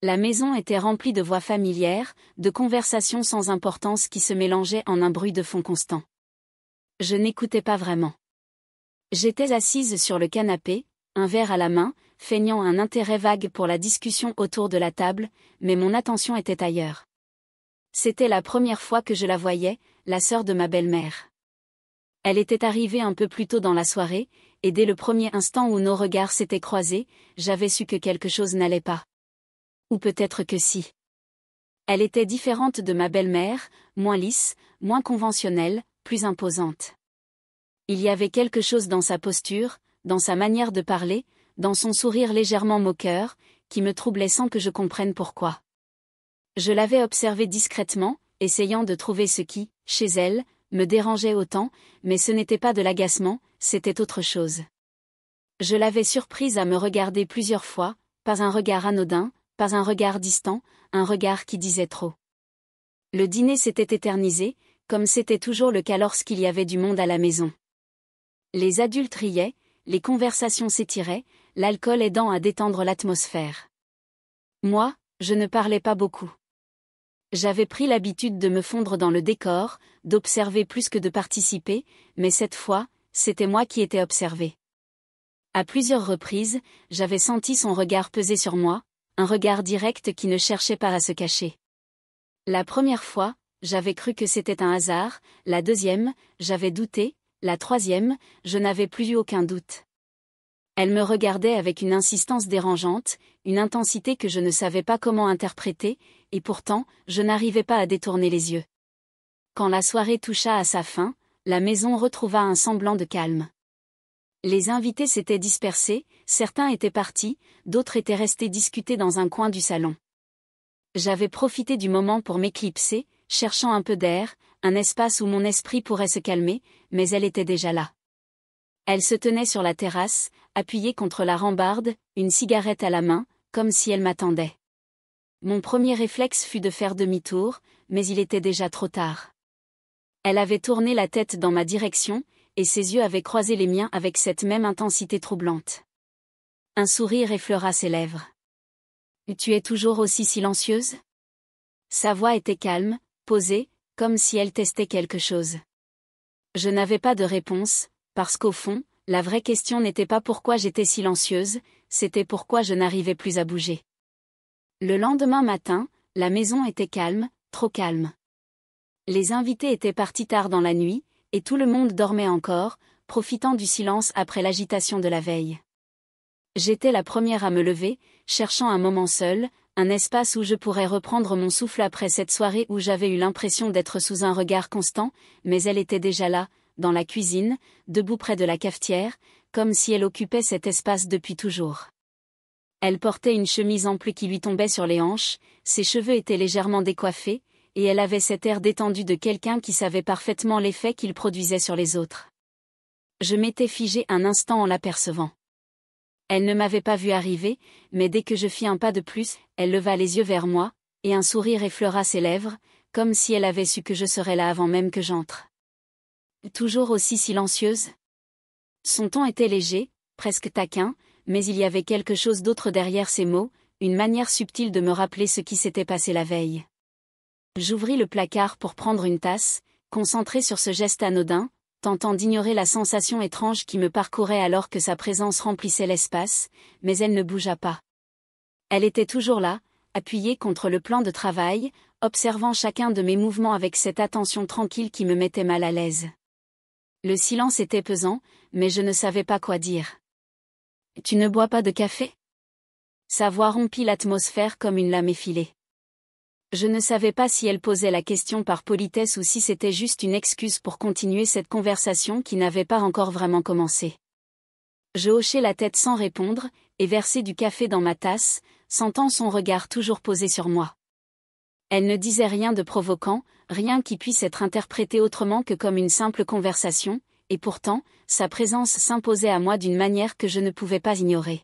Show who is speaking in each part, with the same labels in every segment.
Speaker 1: La maison était remplie de voix familières, de conversations sans importance qui se mélangeaient en un bruit de fond constant. Je n'écoutais pas vraiment. J'étais assise sur le canapé, un verre à la main, feignant un intérêt vague pour la discussion autour de la table, mais mon attention était ailleurs. C'était la première fois que je la voyais, la sœur de ma belle-mère. Elle était arrivée un peu plus tôt dans la soirée, et dès le premier instant où nos regards s'étaient croisés, j'avais su que quelque chose n'allait pas. Ou peut-être que si. Elle était différente de ma belle-mère, moins lisse, moins conventionnelle, plus imposante. Il y avait quelque chose dans sa posture, dans sa manière de parler, dans son sourire légèrement moqueur, qui me troublait sans que je comprenne pourquoi. Je l'avais observée discrètement, essayant de trouver ce qui, chez elle, me dérangeait autant, mais ce n'était pas de l'agacement, c'était autre chose. Je l'avais surprise à me regarder plusieurs fois, pas un regard anodin, pas un regard distant, un regard qui disait trop. Le dîner s'était éternisé, comme c'était toujours le cas lorsqu'il y avait du monde à la maison. Les adultes riaient, les conversations s'étiraient, l'alcool aidant à détendre l'atmosphère. Moi, je ne parlais pas beaucoup. J'avais pris l'habitude de me fondre dans le décor, d'observer plus que de participer, mais cette fois, c'était moi qui étais observée. À plusieurs reprises, j'avais senti son regard peser sur moi, un regard direct qui ne cherchait pas à se cacher. La première fois, j'avais cru que c'était un hasard, la deuxième, j'avais douté, la troisième, je n'avais plus eu aucun doute. Elle me regardait avec une insistance dérangeante, une intensité que je ne savais pas comment interpréter, et pourtant, je n'arrivais pas à détourner les yeux. Quand la soirée toucha à sa fin, la maison retrouva un semblant de calme. Les invités s'étaient dispersés, certains étaient partis, d'autres étaient restés discuter dans un coin du salon. J'avais profité du moment pour m'éclipser, cherchant un peu d'air, un espace où mon esprit pourrait se calmer, mais elle était déjà là. Elle se tenait sur la terrasse, appuyée contre la rambarde, une cigarette à la main, comme si elle m'attendait. Mon premier réflexe fut de faire demi-tour, mais il était déjà trop tard. Elle avait tourné la tête dans ma direction, et ses yeux avaient croisé les miens avec cette même intensité troublante. Un sourire effleura ses lèvres. « Tu es toujours aussi silencieuse ?» Sa voix était calme, posée, comme si elle testait quelque chose. Je n'avais pas de réponse, parce qu'au fond, la vraie question n'était pas pourquoi j'étais silencieuse, c'était pourquoi je n'arrivais plus à bouger. Le lendemain matin, la maison était calme, trop calme. Les invités étaient partis tard dans la nuit, et tout le monde dormait encore, profitant du silence après l'agitation de la veille. J'étais la première à me lever, cherchant un moment seul, un espace où je pourrais reprendre mon souffle après cette soirée où j'avais eu l'impression d'être sous un regard constant, mais elle était déjà là, dans la cuisine, debout près de la cafetière, comme si elle occupait cet espace depuis toujours. Elle portait une chemise ample qui lui tombait sur les hanches, ses cheveux étaient légèrement décoiffés, et elle avait cet air détendu de quelqu'un qui savait parfaitement l'effet qu'il produisait sur les autres. Je m'étais figée un instant en l'apercevant. Elle ne m'avait pas vu arriver, mais dès que je fis un pas de plus, elle leva les yeux vers moi, et un sourire effleura ses lèvres, comme si elle avait su que je serais là avant même que j'entre. Toujours aussi silencieuse ? Son ton était léger, presque taquin, mais il y avait quelque chose d'autre derrière ces mots, une manière subtile de me rappeler ce qui s'était passé la veille. J'ouvris le placard pour prendre une tasse, concentrée sur ce geste anodin, tentant d'ignorer la sensation étrange qui me parcourait alors que sa présence remplissait l'espace, mais elle ne bougea pas. Elle était toujours là, appuyée contre le plan de travail, observant chacun de mes mouvements avec cette attention tranquille qui me mettait mal à l'aise. Le silence était pesant, mais je ne savais pas quoi dire. « Tu ne bois pas de café ?» Sa voix rompit l'atmosphère comme une lame effilée. Je ne savais pas si elle posait la question par politesse ou si c'était juste une excuse pour continuer cette conversation qui n'avait pas encore vraiment commencé. Je hochai la tête sans répondre, et versai du café dans ma tasse, sentant son regard toujours posé sur moi. Elle ne disait rien de provoquant, rien qui puisse être interprété autrement que comme une simple conversation, et pourtant, sa présence s'imposait à moi d'une manière que je ne pouvais pas ignorer.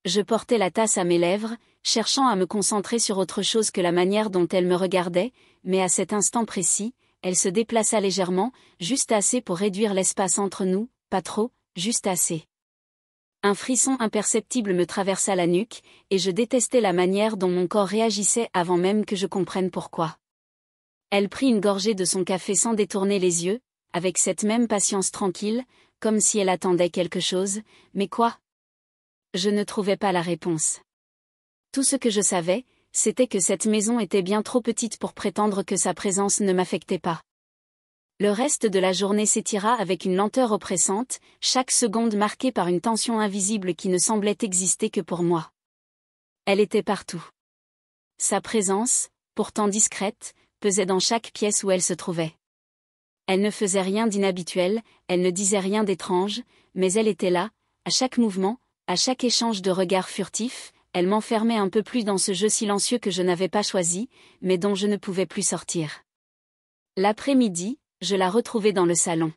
Speaker 1: Je portais la tasse à mes lèvres, cherchant à me concentrer sur autre chose que la manière dont elle me regardait, mais à cet instant précis, elle se déplaça légèrement, juste assez pour réduire l'espace entre nous, pas trop, juste assez. Un frisson imperceptible me traversa la nuque, et je détestais la manière dont mon corps réagissait avant même que je comprenne pourquoi. Elle prit une gorgée de son café sans détourner les yeux, avec cette même patience tranquille, comme si elle attendait quelque chose, mais quoi? Je ne trouvais pas la réponse. Tout ce que je savais, c'était que cette maison était bien trop petite pour prétendre que sa présence ne m'affectait pas. Le reste de la journée s'étira avec une lenteur oppressante, chaque seconde marquée par une tension invisible qui ne semblait exister que pour moi. Elle était partout. Sa présence, pourtant discrète, pesait dans chaque pièce où elle se trouvait. Elle ne faisait rien d'inhabituel, elle ne disait rien d'étrange, mais elle était là, à chaque mouvement, à chaque échange de regards furtifs, elle m'enfermait un peu plus dans ce jeu silencieux que je n'avais pas choisi, mais dont je ne pouvais plus sortir. L'après-midi, je la retrouvai dans le salon.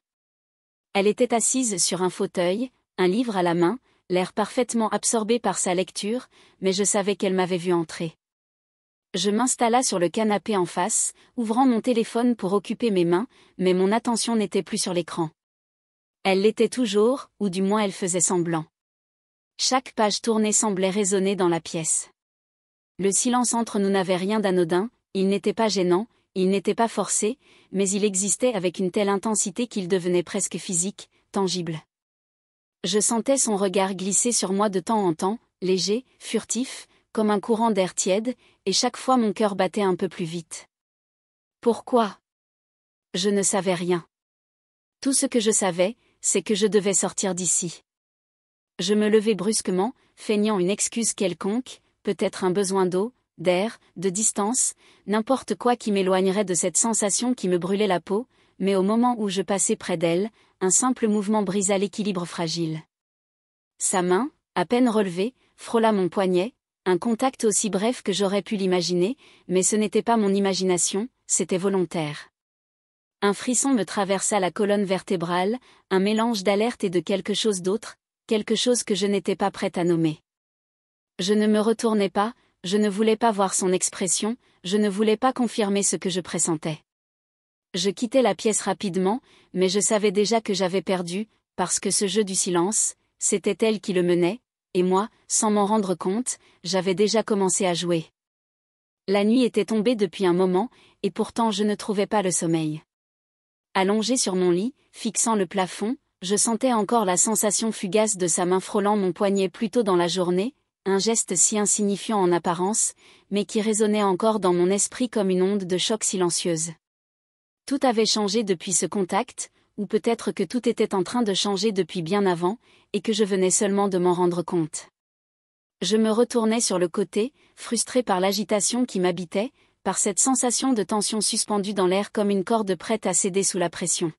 Speaker 1: Elle était assise sur un fauteuil, un livre à la main, l'air parfaitement absorbé par sa lecture, mais je savais qu'elle m'avait vu entrer. Je m'installa sur le canapé en face, ouvrant mon téléphone pour occuper mes mains, mais mon attention n'était plus sur l'écran. Elle l'était toujours, ou du moins elle faisait semblant. Chaque page tournée semblait résonner dans la pièce. Le silence entre nous n'avait rien d'anodin, il n'était pas gênant, il n'était pas forcé, mais il existait avec une telle intensité qu'il devenait presque physique, tangible. Je sentais son regard glisser sur moi de temps en temps, léger, furtif, comme un courant d'air tiède, et chaque fois mon cœur battait un peu plus vite. Pourquoi? Je ne savais rien. Tout ce que je savais, c'est que je devais sortir d'ici. Je me levai brusquement, feignant une excuse quelconque, peut-être un besoin d'eau, d'air, de distance, n'importe quoi qui m'éloignerait de cette sensation qui me brûlait la peau, mais au moment où je passais près d'elle, un simple mouvement brisa l'équilibre fragile. Sa main, à peine relevée, frôla mon poignet, un contact aussi bref que j'aurais pu l'imaginer, mais ce n'était pas mon imagination, c'était volontaire. Un frisson me traversa la colonne vertébrale, un mélange d'alerte et de quelque chose d'autre, quelque chose que je n'étais pas prête à nommer. Je ne me retournai pas, je ne voulais pas voir son expression, je ne voulais pas confirmer ce que je pressentais. Je quittai la pièce rapidement, mais je savais déjà que j'avais perdu, parce que ce jeu du silence, c'était elle qui le menait, et moi, sans m'en rendre compte, j'avais déjà commencé à jouer. La nuit était tombée depuis un moment, et pourtant je ne trouvais pas le sommeil. Allongé sur mon lit, fixant le plafond, je sentais encore la sensation fugace de sa main frôlant mon poignet plus tôt dans la journée, un geste si insignifiant en apparence, mais qui résonnait encore dans mon esprit comme une onde de choc silencieuse. Tout avait changé depuis ce contact, ou peut-être que tout était en train de changer depuis bien avant, et que je venais seulement de m'en rendre compte. Je me retournai sur le côté, frustré par l'agitation qui m'habitait, par cette sensation de tension suspendue dans l'air comme une corde prête à céder sous la pression.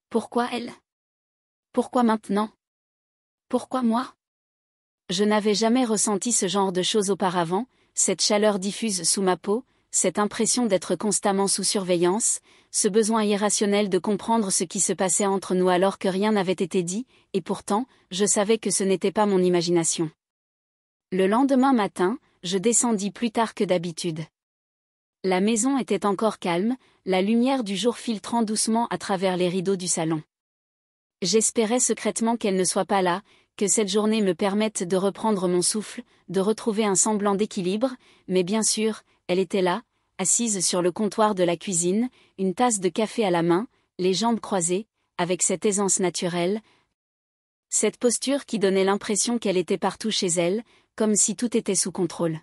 Speaker 1: Pourquoi elle? Pourquoi maintenant? Pourquoi moi? Je n'avais jamais ressenti ce genre de choses auparavant, cette chaleur diffuse sous ma peau, cette impression d'être constamment sous surveillance, ce besoin irrationnel de comprendre ce qui se passait entre nous alors que rien n'avait été dit, et pourtant, je savais que ce n'était pas mon imagination. Le lendemain matin, je descendis plus tard que d'habitude. La maison était encore calme, la lumière du jour filtrant doucement à travers les rideaux du salon. J'espérais secrètement qu'elle ne soit pas là, que cette journée me permette de reprendre mon souffle, de retrouver un semblant d'équilibre, mais bien sûr, elle était là, assise sur le comptoir de la cuisine, une tasse de café à la main, les jambes croisées, avec cette aisance naturelle, cette posture qui donnait l'impression qu'elle était partout chez elle, comme si tout était sous contrôle.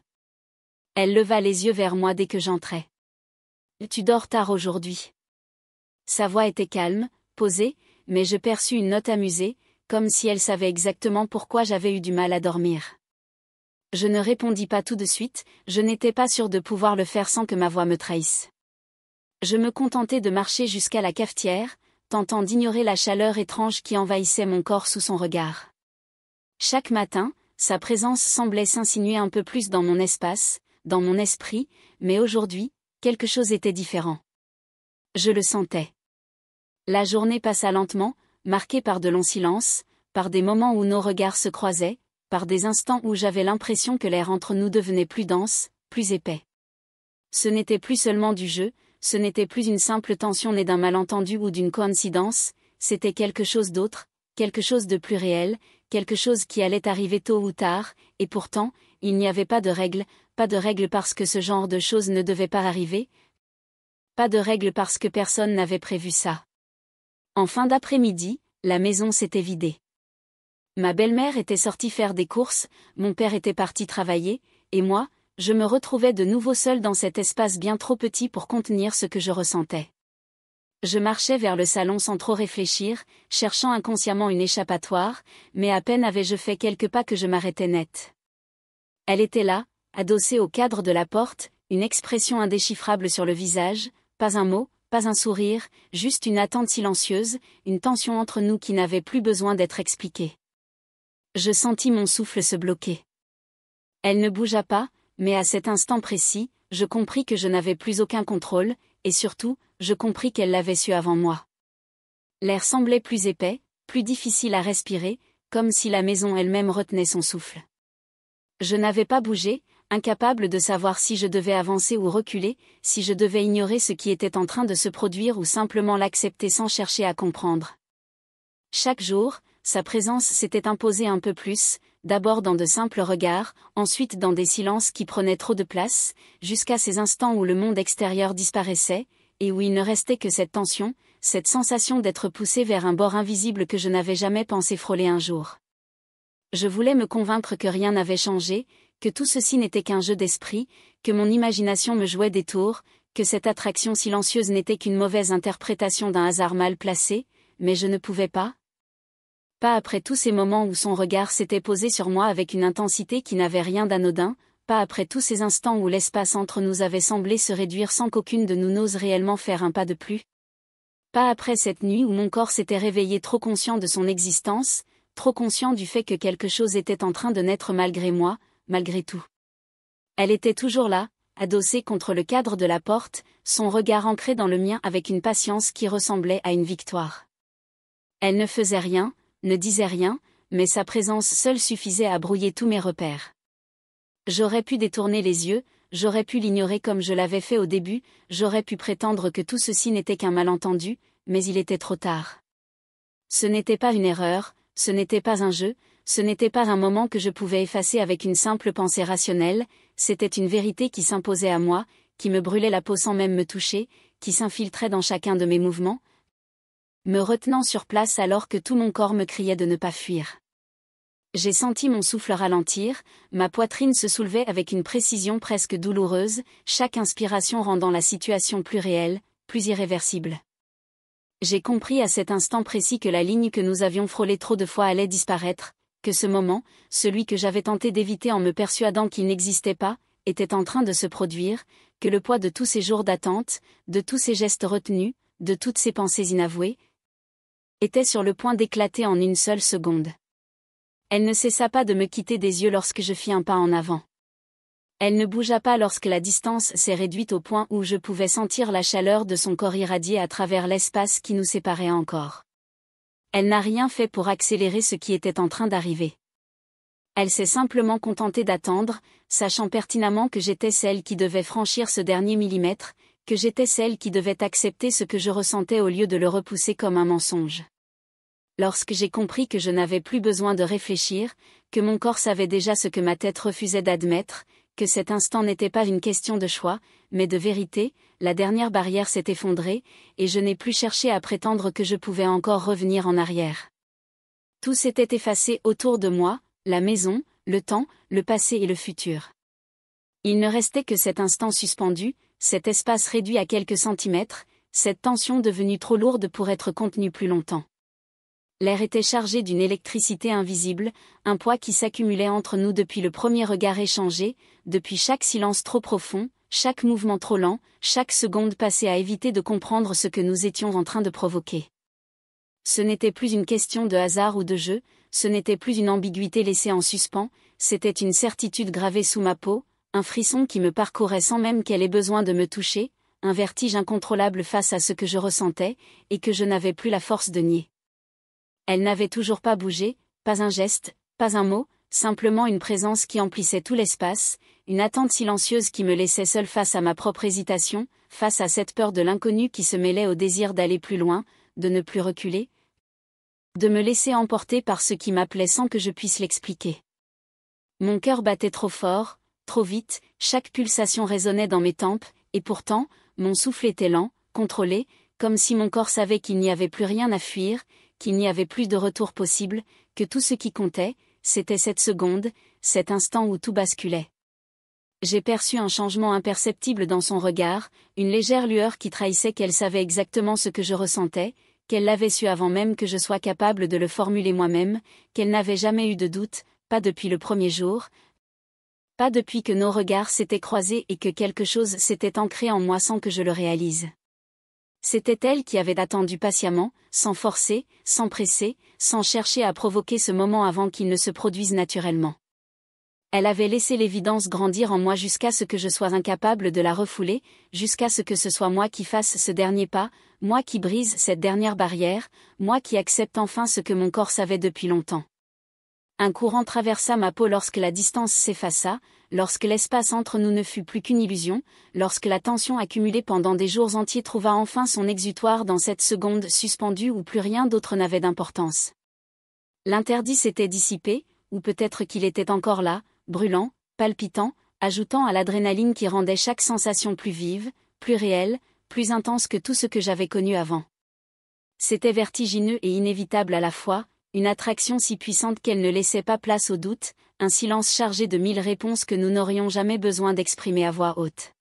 Speaker 1: Elle leva les yeux vers moi dès que j'entrai. « Tu dors tard aujourd'hui. » Sa voix était calme, posée, mais je perçus une note amusée, comme si elle savait exactement pourquoi j'avais eu du mal à dormir. Je ne répondis pas tout de suite, je n'étais pas sûre de pouvoir le faire sans que ma voix me trahisse. Je me contentai de marcher jusqu'à la cafetière, tentant d'ignorer la chaleur étrange qui envahissait mon corps sous son regard. Chaque matin, sa présence semblait s'insinuer un peu plus dans mon espace, dans mon esprit, mais aujourd'hui, quelque chose était différent. Je le sentais. La journée passa lentement, marquée par de longs silences, par des moments où nos regards se croisaient, par des instants où j'avais l'impression que l'air entre nous devenait plus dense, plus épais. Ce n'était plus seulement du jeu, ce n'était plus une simple tension née d'un malentendu ou d'une coïncidence, c'était quelque chose d'autre, quelque chose de plus réel, quelque chose qui allait arriver tôt ou tard, et pourtant, il n'y avait pas de règle parce que ce genre de choses ne devait pas arriver, pas de règle parce que personne n'avait prévu ça. En fin d'après-midi, la maison s'était vidée. Ma belle-mère était sortie faire des courses, mon père était parti travailler, et moi, je me retrouvais de nouveau seule dans cet espace bien trop petit pour contenir ce que je ressentais. Je marchais vers le salon sans trop réfléchir, cherchant inconsciemment une échappatoire, mais à peine avais-je fait quelques pas que je m'arrêtais net. Elle était là, adossée au cadre de la porte, une expression indéchiffrable sur le visage, pas un mot, pas un sourire, juste une attente silencieuse, une tension entre nous qui n'avait plus besoin d'être expliquée. Je sentis mon souffle se bloquer. Elle ne bougea pas, mais à cet instant précis, je compris que je n'avais plus aucun contrôle, et surtout, je compris qu'elle l'avait su avant moi. L'air semblait plus épais, plus difficile à respirer, comme si la maison elle-même retenait son souffle. Je n'avais pas bougé, incapable de savoir si je devais avancer ou reculer, si je devais ignorer ce qui était en train de se produire ou simplement l'accepter sans chercher à comprendre. Chaque jour, sa présence s'était imposée un peu plus, d'abord dans de simples regards, ensuite dans des silences qui prenaient trop de place, jusqu'à ces instants où le monde extérieur disparaissait, et où il ne restait que cette tension, cette sensation d'être poussé vers un bord invisible que je n'avais jamais pensé frôler un jour. Je voulais me convaincre que rien n'avait changé, que tout ceci n'était qu'un jeu d'esprit, que mon imagination me jouait des tours, que cette attraction silencieuse n'était qu'une mauvaise interprétation d'un hasard mal placé, mais je ne pouvais pas. Pas après tous ces moments où son regard s'était posé sur moi avec une intensité qui n'avait rien d'anodin, pas après tous ces instants où l'espace entre nous avait semblé se réduire sans qu'aucune de nous n'ose réellement faire un pas de plus. Pas après cette nuit où mon corps s'était réveillé trop conscient de son existence, trop conscient du fait que quelque chose était en train de naître malgré moi, malgré tout. Elle était toujours là, adossée contre le cadre de la porte, son regard ancré dans le mien avec une patience qui ressemblait à une victoire. Elle ne faisait rien, ne disait rien, mais sa présence seule suffisait à brouiller tous mes repères. J'aurais pu détourner les yeux, j'aurais pu l'ignorer comme je l'avais fait au début, j'aurais pu prétendre que tout ceci n'était qu'un malentendu, mais il était trop tard. Ce n'était pas une erreur, ce n'était pas un jeu, ce n'était pas un moment que je pouvais effacer avec une simple pensée rationnelle, c'était une vérité qui s'imposait à moi, qui me brûlait la peau sans même me toucher, qui s'infiltrait dans chacun de mes mouvements, me retenant sur place alors que tout mon corps me criait de ne pas fuir. J'ai senti mon souffle ralentir, ma poitrine se soulevait avec une précision presque douloureuse, chaque inspiration rendant la situation plus réelle, plus irréversible. J'ai compris à cet instant précis que la ligne que nous avions frôlée trop de fois allait disparaître, que ce moment, celui que j'avais tenté d'éviter en me persuadant qu'il n'existait pas, était en train de se produire, que le poids de tous ces jours d'attente, de tous ces gestes retenus, de toutes ces pensées inavouées, était sur le point d'éclater en une seule seconde. Elle ne cessa pas de me quitter des yeux lorsque je fis un pas en avant. Elle ne bougea pas lorsque la distance s'est réduite au point où je pouvais sentir la chaleur de son corps irradier à travers l'espace qui nous séparait encore. Elle n'a rien fait pour accélérer ce qui était en train d'arriver. Elle s'est simplement contentée d'attendre, sachant pertinemment que j'étais celle qui devait franchir ce dernier millimètre, que j'étais celle qui devait accepter ce que je ressentais au lieu de le repousser comme un mensonge. Lorsque j'ai compris que je n'avais plus besoin de réfléchir, que mon corps savait déjà ce que ma tête refusait d'admettre, que cet instant n'était pas une question de choix, mais de vérité, la dernière barrière s'est effondrée, et je n'ai plus cherché à prétendre que je pouvais encore revenir en arrière. Tout s'était effacé autour de moi, la maison, le temps, le passé et le futur. Il ne restait que cet instant suspendu, cet espace réduit à quelques centimètres, cette tension devenue trop lourde pour être contenue plus longtemps. L'air était chargé d'une électricité invisible, un poids qui s'accumulait entre nous depuis le premier regard échangé, depuis chaque silence trop profond, chaque mouvement trop lent, chaque seconde passée à éviter de comprendre ce que nous étions en train de provoquer. Ce n'était plus une question de hasard ou de jeu, ce n'était plus une ambiguïté laissée en suspens, c'était une certitude gravée sous ma peau, un frisson qui me parcourait sans même qu'elle ait besoin de me toucher, un vertige incontrôlable face à ce que je ressentais, et que je n'avais plus la force de nier. Elle n'avait toujours pas bougé, pas un geste, pas un mot, simplement une présence qui emplissait tout l'espace, une attente silencieuse qui me laissait seule face à ma propre hésitation, face à cette peur de l'inconnu qui se mêlait au désir d'aller plus loin, de ne plus reculer. De me laisser emporter par ce qui m'appelait sans que je puisse l'expliquer. Mon cœur battait trop fort, trop vite, chaque pulsation résonnait dans mes tempes, et pourtant, mon souffle était lent, contrôlé, comme si mon corps savait qu'il n'y avait plus rien à fuir, qu'il n'y avait plus de retour possible, que tout ce qui comptait, c'était cette seconde, cet instant où tout basculait. J'ai perçu un changement imperceptible dans son regard, une légère lueur qui trahissait qu'elle savait exactement ce que je ressentais, qu'elle l'avait su avant même que je sois capable de le formuler moi-même, qu'elle n'avait jamais eu de doute, pas depuis le premier jour, pas depuis que nos regards s'étaient croisés et que quelque chose s'était ancré en moi sans que je le réalise. C'était elle qui avait attendu patiemment, sans forcer, sans presser, sans chercher à provoquer ce moment avant qu'il ne se produise naturellement. Elle avait laissé l'évidence grandir en moi jusqu'à ce que je sois incapable de la refouler, jusqu'à ce que ce soit moi qui fasse ce dernier pas, moi qui brise cette dernière barrière, moi qui accepte enfin ce que mon corps savait depuis longtemps. Un courant traversa ma peau lorsque la distance s'effaça, lorsque l'espace entre nous ne fut plus qu'une illusion, lorsque la tension accumulée pendant des jours entiers trouva enfin son exutoire dans cette seconde suspendue où plus rien d'autre n'avait d'importance. L'interdit s'était dissipé, ou peut-être qu'il était encore là, brûlant, palpitant, ajoutant à l'adrénaline qui rendait chaque sensation plus vive, plus réelle, plus intense que tout ce que j'avais connu avant. C'était vertigineux et inévitable à la fois, une attraction si puissante qu'elle ne laissait pas place au doute, un silence chargé de 1000 réponses que nous n'aurions jamais besoin d'exprimer à voix haute.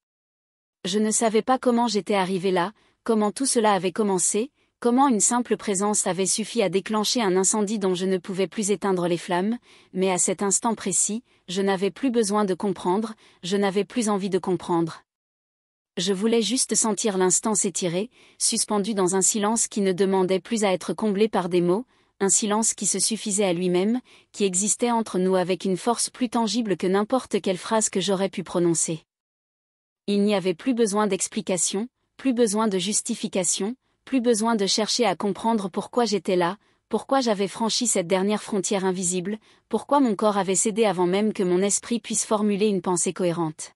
Speaker 1: Je ne savais pas comment j'étais arrivé là, comment tout cela avait commencé, comment une simple présence avait suffi à déclencher un incendie dont je ne pouvais plus éteindre les flammes, mais à cet instant précis, je n'avais plus besoin de comprendre, je n'avais plus envie de comprendre. Je voulais juste sentir l'instant s'étirer, suspendu dans un silence qui ne demandait plus à être comblé par des mots, un silence qui se suffisait à lui-même, qui existait entre nous avec une force plus tangible que n'importe quelle phrase que j'aurais pu prononcer. Il n'y avait plus besoin d'explication, plus besoin de justification, plus besoin de chercher à comprendre pourquoi j'étais là, pourquoi j'avais franchi cette dernière frontière invisible, pourquoi mon corps avait cédé avant même que mon esprit puisse formuler une pensée cohérente.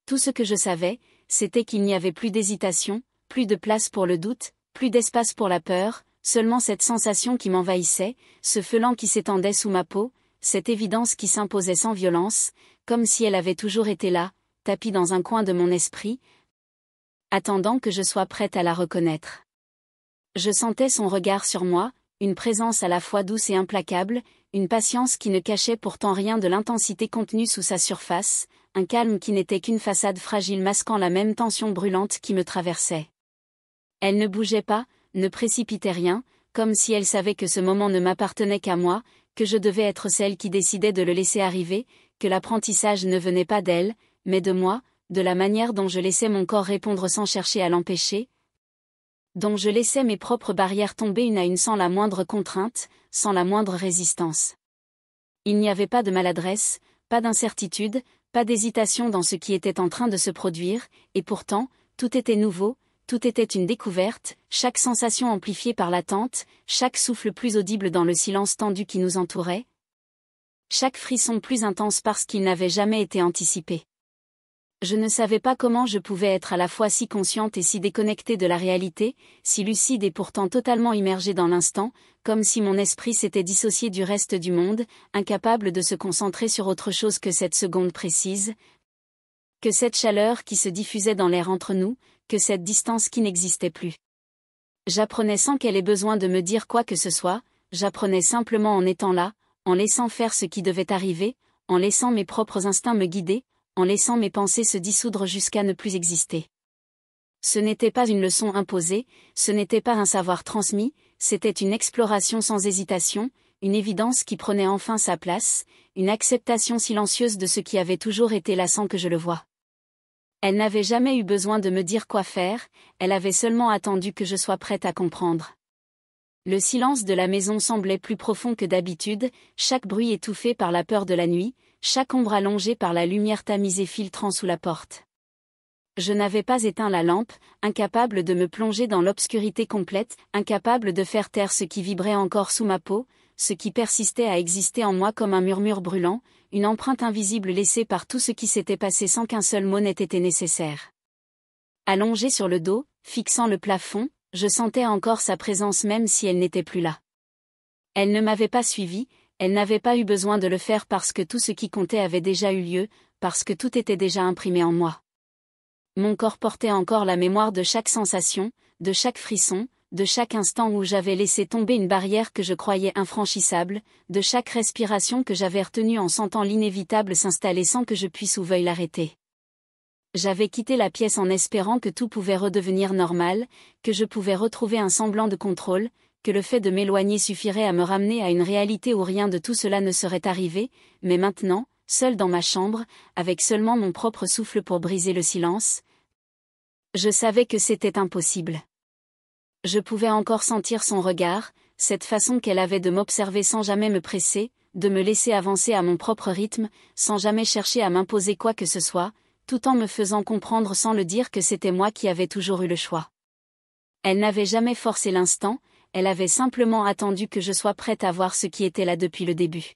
Speaker 1: Tout ce que je savais, c'était qu'il n'y avait plus d'hésitation, plus de place pour le doute, plus d'espace pour la peur, seulement cette sensation qui m'envahissait, ce feu lent qui s'étendait sous ma peau, cette évidence qui s'imposait sans violence, comme si elle avait toujours été là, tapie dans un coin de mon esprit, attendant que je sois prête à la reconnaître. Je sentais son regard sur moi, une présence à la fois douce et implacable, une patience qui ne cachait pourtant rien de l'intensité contenue sous sa surface, un calme qui n'était qu'une façade fragile masquant la même tension brûlante qui me traversait. Elle ne bougeait pas, ne précipitait rien, comme si elle savait que ce moment ne m'appartenait qu'à moi, que je devais être celle qui décidait de le laisser arriver, que l'apprentissage ne venait pas d'elle, mais de moi, de la manière dont je laissais mon corps répondre sans chercher à l'empêcher, dont je laissais mes propres barrières tomber une à une sans la moindre contrainte, sans la moindre résistance. Il n'y avait pas de maladresse, pas d'incertitude, pas d'hésitation dans ce qui était en train de se produire, et pourtant, tout était nouveau, tout était une découverte, chaque sensation amplifiée par l'attente, chaque souffle plus audible dans le silence tendu qui nous entourait, chaque frisson plus intense parce qu'il n'avait jamais été anticipé. Je ne savais pas comment je pouvais être à la fois si consciente et si déconnectée de la réalité, si lucide et pourtant totalement immergée dans l'instant, comme si mon esprit s'était dissocié du reste du monde, incapable de se concentrer sur autre chose que cette seconde précise, que cette chaleur qui se diffusait dans l'air entre nous, que cette distance qui n'existait plus. J'apprenais sans qu'elle ait besoin de me dire quoi que ce soit, j'apprenais simplement en étant là, en laissant faire ce qui devait arriver, en laissant mes propres instincts me guider, en laissant mes pensées se dissoudre jusqu'à ne plus exister. Ce n'était pas une leçon imposée, ce n'était pas un savoir transmis, c'était une exploration sans hésitation, une évidence qui prenait enfin sa place, une acceptation silencieuse de ce qui avait toujours été là sans que je le voie. Elle n'avait jamais eu besoin de me dire quoi faire, elle avait seulement attendu que je sois prête à comprendre. Le silence de la maison semblait plus profond que d'habitude, chaque bruit étouffé par la peur de la nuit, chaque ombre allongée par la lumière tamisée filtrant sous la porte. Je n'avais pas éteint la lampe, incapable de me plonger dans l'obscurité complète, incapable de faire taire ce qui vibrait encore sous ma peau, ce qui persistait à exister en moi comme un murmure brûlant, une empreinte invisible laissée par tout ce qui s'était passé sans qu'un seul mot n'ait été nécessaire. Allongée sur le dos, fixant le plafond, je sentais encore sa présence même si elle n'était plus là. Elle ne m'avait pas suivi, elle n'avait pas eu besoin de le faire parce que tout ce qui comptait avait déjà eu lieu, parce que tout était déjà imprimé en moi. Mon corps portait encore la mémoire de chaque sensation, de chaque frisson, de chaque instant où j'avais laissé tomber une barrière que je croyais infranchissable, de chaque respiration que j'avais retenue en sentant l'inévitable s'installer sans que je puisse ou veuille l'arrêter. J'avais quitté la pièce en espérant que tout pouvait redevenir normal, que je pouvais retrouver un semblant de contrôle, que le fait de m'éloigner suffirait à me ramener à une réalité où rien de tout cela ne serait arrivé, mais maintenant, seul dans ma chambre, avec seulement mon propre souffle pour briser le silence, je savais que c'était impossible. Je pouvais encore sentir son regard, cette façon qu'elle avait de m'observer sans jamais me presser, de me laisser avancer à mon propre rythme, sans jamais chercher à m'imposer quoi que ce soit, tout en me faisant comprendre sans le dire que c'était moi qui avais toujours eu le choix. Elle n'avait jamais forcé l'instant, elle avait simplement attendu que je sois prête à voir ce qui était là depuis le début.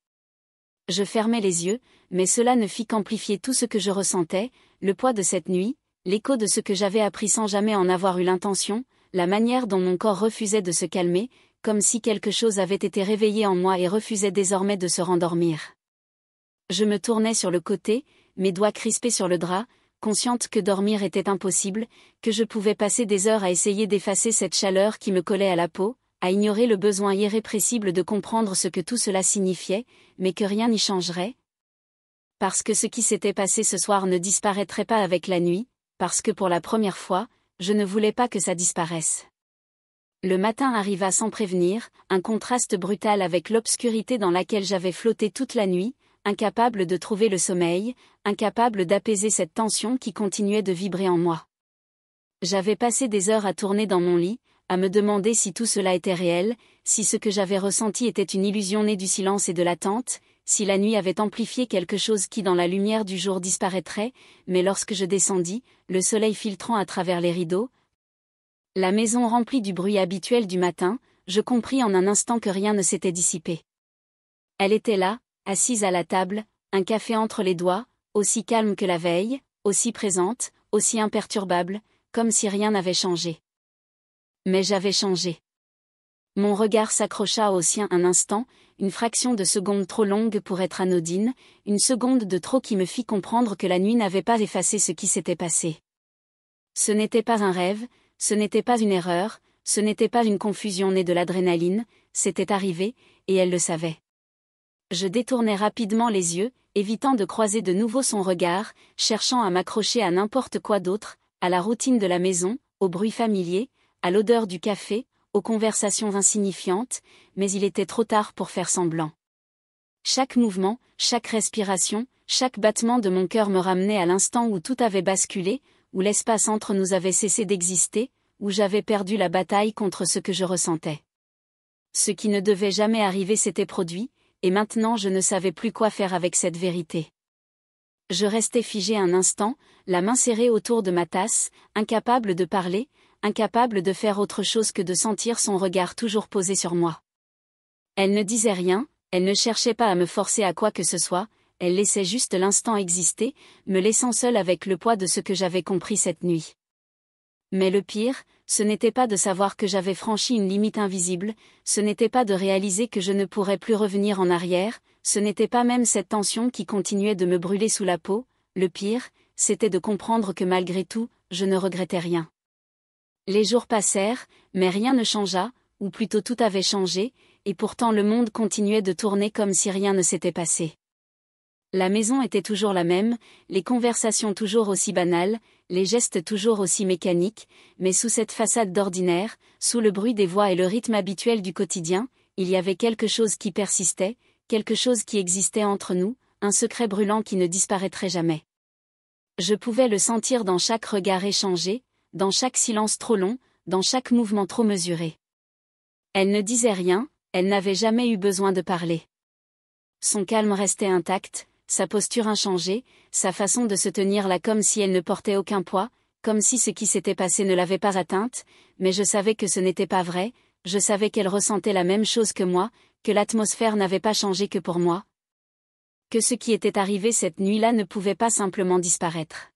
Speaker 1: Je fermais les yeux, mais cela ne fit qu'amplifier tout ce que je ressentais, le poids de cette nuit, l'écho de ce que j'avais appris sans jamais en avoir eu l'intention, la manière dont mon corps refusait de se calmer, comme si quelque chose avait été réveillé en moi et refusait désormais de se rendormir. Je me tournais sur le côté, mes doigts crispés sur le drap, consciente que dormir était impossible, que je pouvais passer des heures à essayer d'effacer cette chaleur qui me collait à la peau, à ignorer le besoin irrépressible de comprendre ce que tout cela signifiait, mais que rien n'y changerait. Parce que ce qui s'était passé ce soir ne disparaîtrait pas avec la nuit, parce que pour la première fois, je ne voulais pas que ça disparaisse. Le matin arriva sans prévenir, un contraste brutal avec l'obscurité dans laquelle j'avais flotté toute la nuit, incapable de trouver le sommeil, incapable d'apaiser cette tension qui continuait de vibrer en moi. J'avais passé des heures à tourner dans mon lit, à me demander si tout cela était réel, si ce que j'avais ressenti était une illusion née du silence et de l'attente, si la nuit avait amplifié quelque chose qui dans la lumière du jour disparaîtrait, mais lorsque je descendis, le soleil filtrant à travers les rideaux, la maison remplie du bruit habituel du matin, je compris en un instant que rien ne s'était dissipé. Elle était là, assise à la table, un café entre les doigts, aussi calme que la veille, aussi présente, aussi imperturbable, comme si rien n'avait changé. Mais j'avais changé. Mon regard s'accrocha au sien un instant, une fraction de seconde trop longue pour être anodine, une seconde de trop qui me fit comprendre que la nuit n'avait pas effacé ce qui s'était passé. Ce n'était pas un rêve, ce n'était pas une erreur, ce n'était pas une confusion née de l'adrénaline, c'était arrivé, et elle le savait. Je détournai rapidement les yeux, évitant de croiser de nouveau son regard, cherchant à m'accrocher à n'importe quoi d'autre, à la routine de la maison, au bruit familier, à l'odeur du café, aux conversations insignifiantes, mais il était trop tard pour faire semblant. Chaque mouvement, chaque respiration, chaque battement de mon cœur me ramenait à l'instant où tout avait basculé, où l'espace entre nous avait cessé d'exister, où j'avais perdu la bataille contre ce que je ressentais. Ce qui ne devait jamais arriver s'était produit, et maintenant je ne savais plus quoi faire avec cette vérité. Je restais figée un instant, la main serrée autour de ma tasse, incapable de parler, incapable de faire autre chose que de sentir son regard toujours posé sur moi. Elle ne disait rien, elle ne cherchait pas à me forcer à quoi que ce soit, elle laissait juste l'instant exister, me laissant seule avec le poids de ce que j'avais compris cette nuit. Mais le pire, ce n'était pas de savoir que j'avais franchi une limite invisible, ce n'était pas de réaliser que je ne pourrais plus revenir en arrière, ce n'était pas même cette tension qui continuait de me brûler sous la peau, le pire, c'était de comprendre que malgré tout, je ne regrettais rien. Les jours passèrent, mais rien ne changea, ou plutôt tout avait changé, et pourtant le monde continuait de tourner comme si rien ne s'était passé. La maison était toujours la même, les conversations toujours aussi banales, les gestes toujours aussi mécaniques, mais sous cette façade d'ordinaire, sous le bruit des voix et le rythme habituel du quotidien, il y avait quelque chose qui persistait, quelque chose qui existait entre nous, un secret brûlant qui ne disparaîtrait jamais. Je pouvais le sentir dans chaque regard échangé, dans chaque silence trop long, dans chaque mouvement trop mesuré. Elle ne disait rien, elle n'avait jamais eu besoin de parler. Son calme restait intact, sa posture inchangée, sa façon de se tenir là comme si elle ne portait aucun poids, comme si ce qui s'était passé ne l'avait pas atteinte, mais je savais que ce n'était pas vrai, je savais qu'elle ressentait la même chose que moi, que l'atmosphère n'avait pas changé que pour moi. Que ce qui était arrivé cette nuit-là ne pouvait pas simplement disparaître.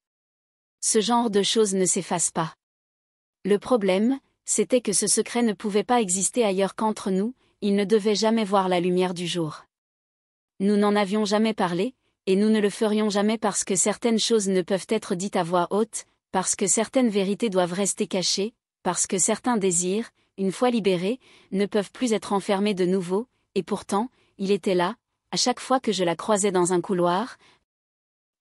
Speaker 1: Ce genre de choses ne s'efface pas. Le problème, c'était que ce secret ne pouvait pas exister ailleurs qu'entre nous, il ne devait jamais voir la lumière du jour. Nous n'en avions jamais parlé, et nous ne le ferions jamais parce que certaines choses ne peuvent être dites à voix haute, parce que certaines vérités doivent rester cachées, parce que certains désirs, une fois libérés, ne peuvent plus être enfermés de nouveau, et pourtant, il était là, à chaque fois que je la croisais dans un couloir,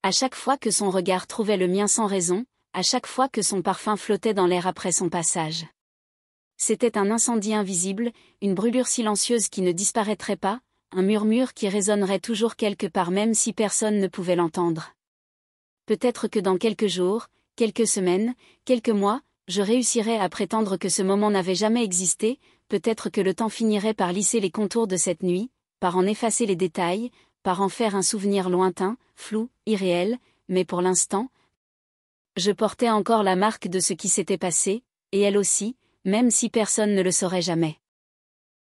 Speaker 1: à chaque fois que son regard trouvait le mien sans raison, à chaque fois que son parfum flottait dans l'air après son passage. C'était un incendie invisible, une brûlure silencieuse qui ne disparaîtrait pas, un murmure qui résonnerait toujours quelque part même si personne ne pouvait l'entendre. Peut-être que dans quelques jours, quelques semaines, quelques mois, je réussirais à prétendre que ce moment n'avait jamais existé, peut-être que le temps finirait par lisser les contours de cette nuit, par en effacer les détails, par en faire un souvenir lointain, flou, irréel, mais pour l'instant, je portais encore la marque de ce qui s'était passé, et elle aussi, même si personne ne le saurait jamais.